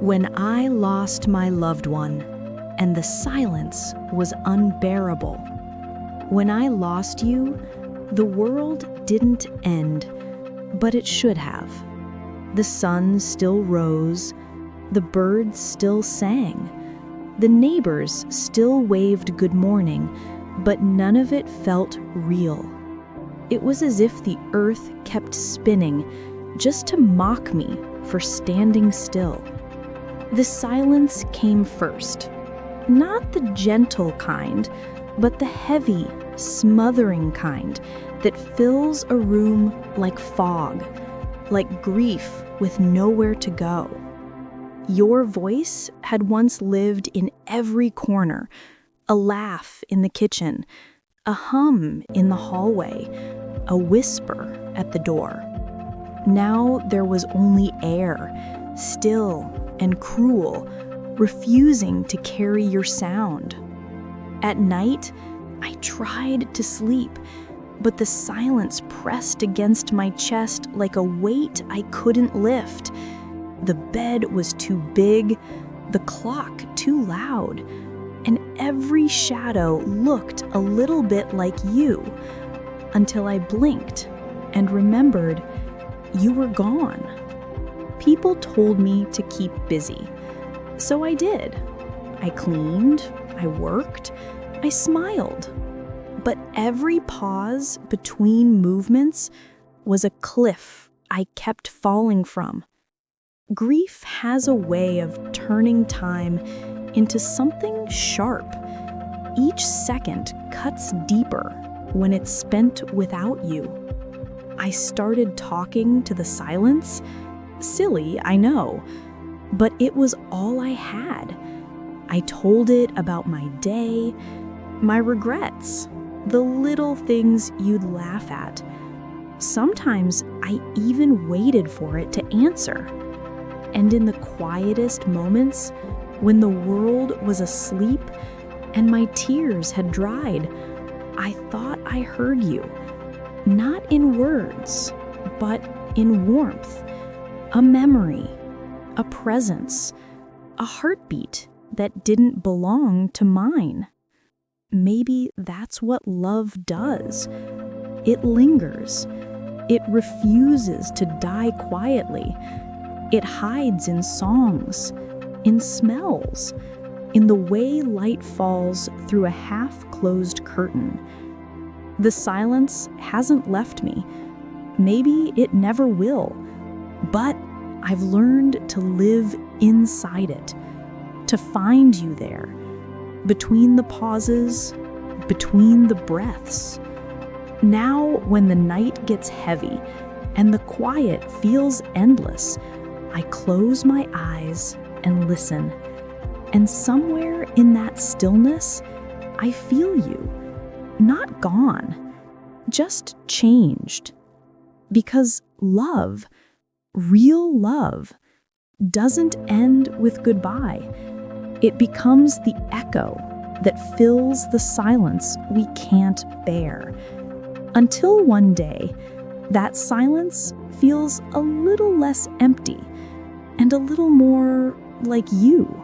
When I lost my loved one, and the silence was unbearable. When I lost you, the world didn't end, but it should have. The sun still rose, the birds still sang, the neighbors still waved good morning, but none of it felt real. It was as if the earth kept spinning just to mock me for standing still. The silence came first. Not the gentle kind, but the heavy, smothering kind that fills a room like fog, like grief with nowhere to go. Your voice had once lived in every corner, a laugh in the kitchen, a hum in the hallway, a whisper at the door. Now there was only air, still and cruel, refusing to carry your sound. At night, I tried to sleep, but the silence pressed against my chest like a weight I couldn't lift. The bed was too big, the clock too loud, and every shadow looked a little bit like you, until I blinked and remembered you were gone. People told me to keep busy, so I did. I cleaned, I worked, I smiled. But every pause between movements was a cliff I kept falling from. Grief has a way of turning time into something sharp. Each second cuts deeper when it's spent without you. I started talking to the silence. Silly, I know, but it was all I had. I told it about my day, my regrets, the little things you'd laugh at. Sometimes I even waited for it to answer. And in the quietest moments, when the world was asleep and my tears had dried, I thought I heard you, not in words, but in warmth, a memory, a presence, a heartbeat that didn't belong to mine. Maybe that's what love does. It lingers. It refuses to die quietly. It hides in songs, in smells, in the way light falls through a half-closed curtain. The silence hasn't left me. Maybe it never will. But I've learned to live inside it, to find you there, between the pauses, between the breaths. Now, when the night gets heavy and the quiet feels endless, I close my eyes and listen. And somewhere in that stillness, I feel you. Not gone, just changed. Because love, real love, doesn't end with goodbye. It becomes the echo that fills the silence we can't bear. Until one day, that silence feels a little less empty and a little more like you.